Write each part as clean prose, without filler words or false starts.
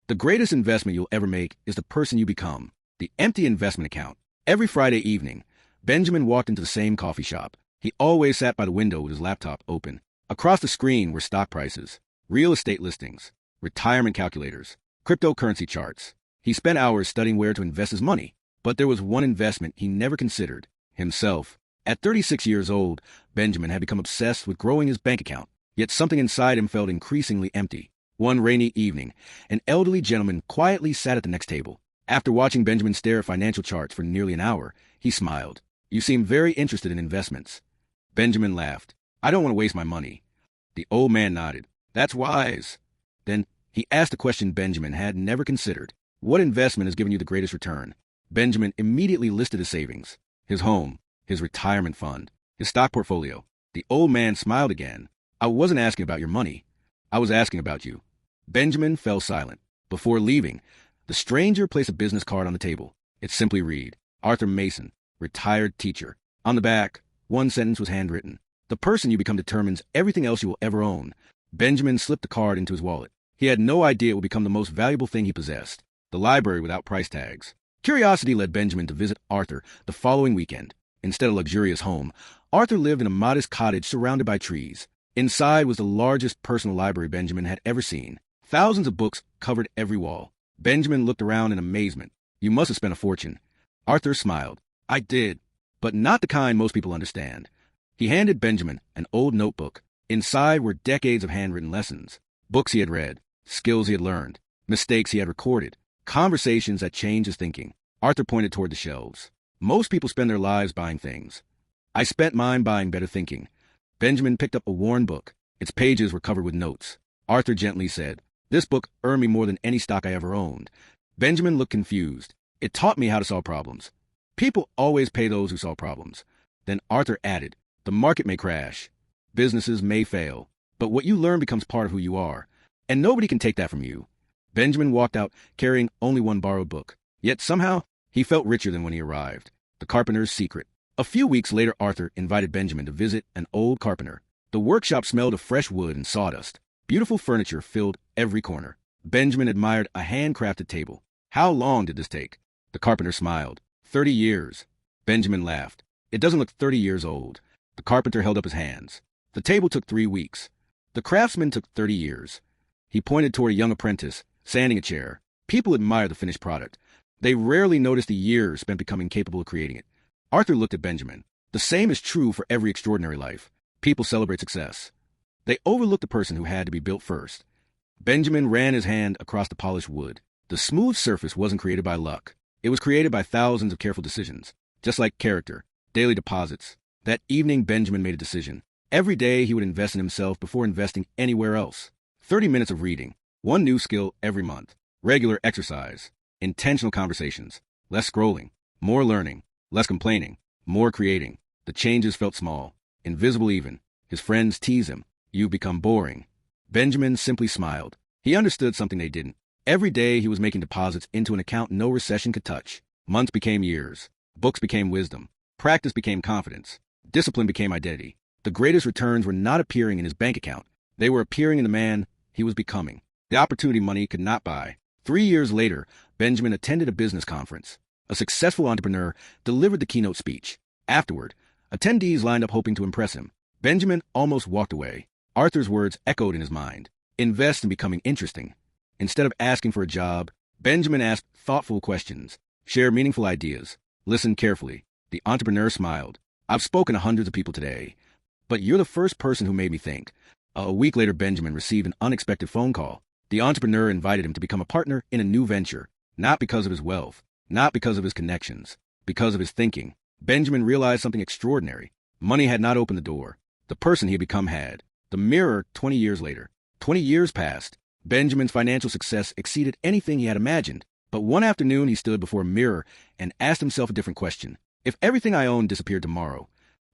The greatest investment you'll ever make is the person you become. The empty investment account. Every Friday evening, Benjamin walked into the same coffee shop. He always sat by the window with his laptop open. Across the screen were stock prices, real estate listings, retirement calculators, cryptocurrency charts. He spent hours studying where to invest his money, but there was one investment he never considered: himself. At 36 years old, Benjamin had become obsessed with growing his bank account, yet something inside him felt increasingly empty. One rainy evening, an elderly gentleman quietly sat at the next table. After watching Benjamin stare at financial charts for nearly an hour, he smiled. "You seem very interested in investments." Benjamin laughed. "I don't want to waste my money." The old man nodded. "That's wise." Then he asked a question Benjamin had never considered. "What investment has given you the greatest return?" Benjamin immediately listed his savings, his home, his retirement fund, his stock portfolio. The old man smiled again. "I wasn't asking about your money. I was asking about you." Benjamin fell silent. Before leaving, the stranger placed a business card on the table. It simply read, "Arthur Mason, retired teacher." On the back, one sentence was handwritten: "The person you become determines everything else you will ever own." Benjamin slipped the card into his wallet. He had no idea it would become the most valuable thing he possessed: the library without price tags. Curiosity led Benjamin to visit Arthur the following weekend. Instead of a luxurious home, Arthur lived in a modest cottage surrounded by trees. Inside was the largest personal library Benjamin had ever seen. Thousands of books covered every wall. Benjamin looked around in amazement. "You must have spent a fortune." Arthur smiled. "I did, but not the kind most people understand." He handed Benjamin an old notebook. Inside were decades of handwritten lessons, books he had read, skills he had learned, mistakes he had recorded, conversations that changed his thinking. Arthur pointed toward the shelves. "Most people spend their lives buying things. I spent mine buying better thinking." Benjamin picked up a worn book. Its pages were covered with notes. Arthur gently said, "This book earned me more than any stock I ever owned." Benjamin looked confused. "It taught me how to solve problems. People always pay those who solve problems." Then Arthur added, "The market may crash. Businesses may fail. But what you learn becomes part of who you are. And nobody can take that from you." Benjamin walked out carrying only one borrowed book. Yet somehow, he felt richer than when he arrived. The Carpenter's Secret. A few weeks later, Arthur invited Benjamin to visit an old carpenter. The workshop smelled of fresh wood and sawdust. Beautiful furniture filled every corner. Benjamin admired a handcrafted table. "How long did this take?" The carpenter smiled. 30 years. Benjamin laughed. "It doesn't look 30 years old." The carpenter held up his hands. "The table took 3 weeks. The craftsman took 30 years." He pointed toward a young apprentice, sanding a chair. People admire the finished product. They rarely notice the years spent becoming capable of creating it. Arthur looked at Benjamin. The same is true for every extraordinary life. People celebrate success. They overlook the person who had to be built first. Benjamin ran his hand across the polished wood. The smooth surface wasn't created by luck. It was created by thousands of careful decisions. Just like character, daily deposits. That evening, Benjamin made a decision. Every day he would invest in himself before investing anywhere else. 30 minutes of reading. One new skill every month. Regular exercise. Intentional conversations. Less scrolling. More learning. Less complaining. More creating. The changes felt small. Invisible even. His friends tease him. "You've become boring." Benjamin simply smiled. He understood something they didn't. Every day he was making deposits into an account no recession could touch. Months became years. Books became wisdom. Practice became confidence. Discipline became identity. The greatest returns were not appearing in his bank account. They were appearing in the man he was becoming. The opportunity money could not buy. 3 years later, Benjamin attended a business conference. A successful entrepreneur delivered the keynote speech. Afterward, attendees lined up hoping to impress him. Benjamin almost walked away. Arthur's words echoed in his mind. Invest in becoming interesting. Instead of asking for a job, Benjamin asked thoughtful questions, shared meaningful ideas, listened carefully. The entrepreneur smiled. "I've spoken to hundreds of people today, but you're the first person who made me think." A week later, Benjamin received an unexpected phone call. The entrepreneur invited him to become a partner in a new venture, not because of his wealth, not because of his connections, because of his thinking. Benjamin realized something extraordinary. Money had not opened the door. The person he had become had. The mirror 20 years later. 20 years passed. Benjamin's financial success exceeded anything he had imagined. But one afternoon he stood before a mirror and asked himself a different question. If everything I owned disappeared tomorrow,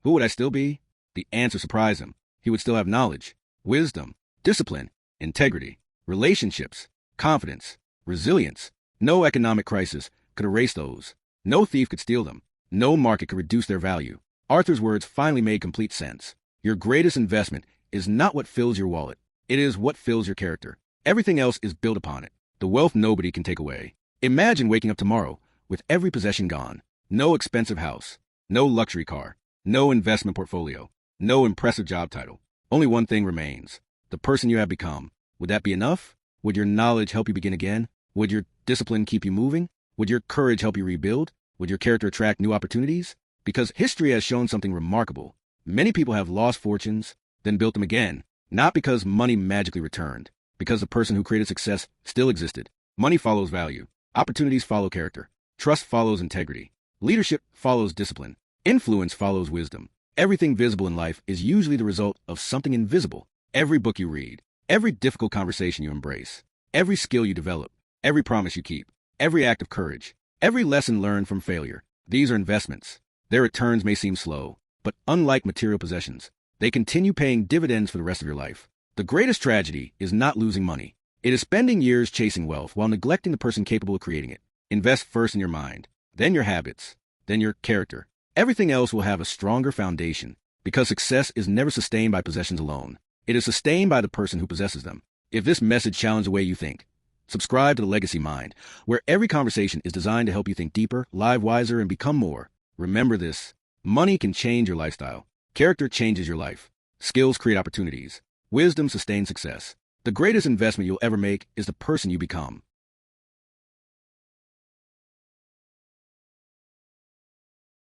who would I still be? The answer surprised him. He would still have knowledge, wisdom, discipline, integrity, relationships, confidence, resilience. No economic crisis could erase those. No thief could steal them. No market could reduce their value. Arthur's words finally made complete sense. Your greatest investment is not what fills your wallet. It is what fills your character. Everything else is built upon it. The the wealth nobody can take away. Imagine waking up tomorrow with every possession gone. No expensive house, no luxury car, no investment portfolio, no impressive job title. Only one thing remains: the person you have become. Would that be enough? Would your knowledge help you begin again? Would your discipline keep you moving? Would your courage help you rebuild? Would your character attract new opportunities? Because history has shown something remarkable. Many people have lost fortunes, then built them again, not because money magically returned, because the person who created success still existed. Money follows value. Opportunities follow character. Trust follows integrity. Leadership follows discipline. Influence follows wisdom. Everything visible in life is usually the result of something invisible. Every book you read, every difficult conversation you embrace, every skill you develop, every promise you keep, every act of courage, every lesson learned from failure. These are investments. Their returns may seem slow, but unlike material possessions, they continue paying dividends for the rest of your life. The greatest tragedy is not losing money. It is spending years chasing wealth while neglecting the person capable of creating it. Invest first in your mind, then your habits, then your character. Everything else will have a stronger foundation, because success is never sustained by possessions alone. It is sustained by the person who possesses them. If this message challenged the way you think, subscribe to the Legacy Mind, where every conversation is designed to help you think deeper, live wiser, and become more. Remember this: money can change your lifestyle. Character changes your life. Skills create opportunities. Wisdom sustains success. The greatest investment you'll ever make is the person you become.